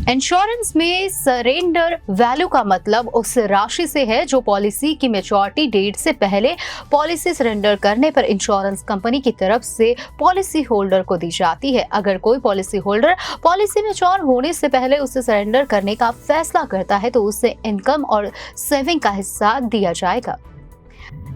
Insurance में surrender value का मतलब उस राशि से है जो पॉलिसी की मैच्योरिटी डेट से पहले पॉलिसी सरेंडर करने पर इंश्योरेंस कंपनी की तरफ से पॉलिसी होल्डर को दी जाती है। अगर कोई पॉलिसी होल्डर पॉलिसी मैच्योर होने से पहले उसे सरेंडर करने का फैसला करता है तो उसे इनकम और सेविंग का हिस्सा दिया जाएगा।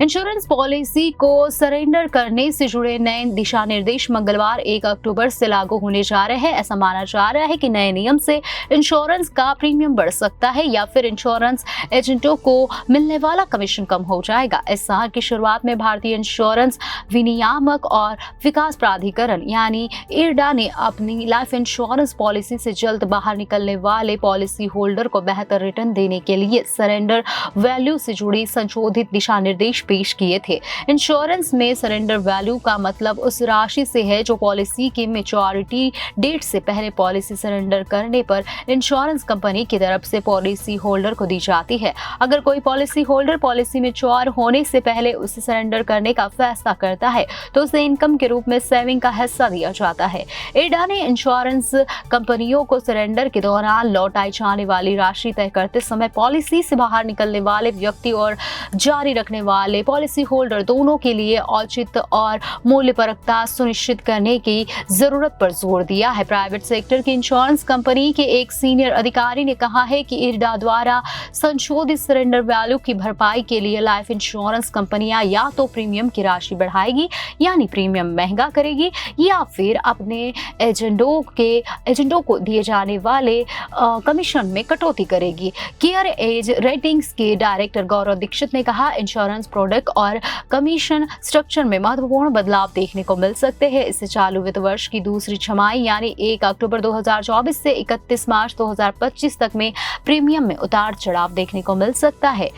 इंश्योरेंस पॉलिसी को सरेंडर करने से जुड़े नए दिशा निर्देश मंगलवार 1 अक्टूबर से लागू होने जा रहे हैं। ऐसा माना जा रहा है कि नए नियम से इंश्योरेंस का प्रीमियम बढ़ सकता है या फिर इंश्योरेंस एजेंटों को मिलने वाला कमीशन कम हो जाएगा। इस साल की शुरुआत में भारतीय इंश्योरेंस विनियामक और विकास प्राधिकरण यानी इरडा ने अपनी लाइफ इंश्योरेंस पॉलिसी से जल्द बाहर निकलने वाले पॉलिसी होल्डर को बेहतर रिटर्न देने के लिए सरेंडर वैल्यू से जुड़ी संशोधित दिशा निर्देश पेश किए थे। इंश्योरेंस में सरेंडर वैल्यू का मतलब उस राशि से है जो पॉलिसी की मैच्योरिटी डेट से पहले पॉलिसी सरेंडर करने पर इंश्योरेंस कंपनी की तरफ से पॉलिसी होल्डर को दी जाती है। अगर कोई पॉलिसी होल्डर पॉलिसी मैच्योर होने से पहले उसे सरेंडर करने का फैसला करता है तो उसे इनकम के रूप में सेविंग का हिस्सा दिया जाता है। इरडा ने इंश्योरेंस कंपनियों को सरेंडर के दौरान लौटाई जाने वाली राशि तय करते समय पॉलिसी से बाहर निकलने वाले व्यक्ति और जारी रखने वाले पॉलिसी होल्डर दोनों के लिए औचित्य और मूल्यपरकता सुनिश्चित करने की जरूरत पर जोर दिया है। प्राइवेट सेक्टर की इंश्योरेंस कंपनी के एक सीनियर अधिकारी ने कहा है कि इरडा द्वारा संशोधित सरेंडर वैल्यू की भरपाई के लिए लाइफ इंश्योरेंस कंपनियां या तो प्रीमियम की राशि बढ़ाएगी यानी प्रीमियम महंगा करेगी या फिर अपने एजेंटों को दिए जाने वाले कमीशन में कटौती करेगी। केयर एज रेटिंग्स के डायरेक्टर गौरव दीक्षित ने कहा, इंश्योरेंस प्रोडक्ट और कमीशन स्ट्रक्चर में महत्वपूर्ण बदलाव देखने को मिल सकते हैं। इससे चालू वित्त वर्ष की दूसरी छमाही यानी 1 अक्टूबर 2024 से 31 मार्च 2025 तक में प्रीमियम में उतार चढ़ाव देखने को मिल सकता है।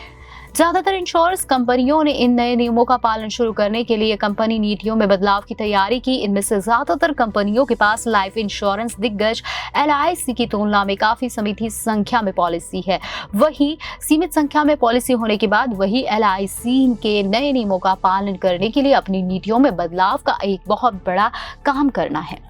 ज्यादातर इंश्योरेंस कंपनियों ने इन नए नियमों का पालन शुरू करने के लिए कंपनी नीतियों में बदलाव की तैयारी की। इनमें से ज्यादातर कंपनियों के पास लाइफ इंश्योरेंस दिग्गज LIC की तुलना में काफी सीमित संख्या में पॉलिसी है। वही सीमित संख्या में पॉलिसी होने के बाद वही LIC के नए नियमों का पालन करने के लिए अपनी नीतियों में बदलाव का एक बहुत बड़ा काम करना है।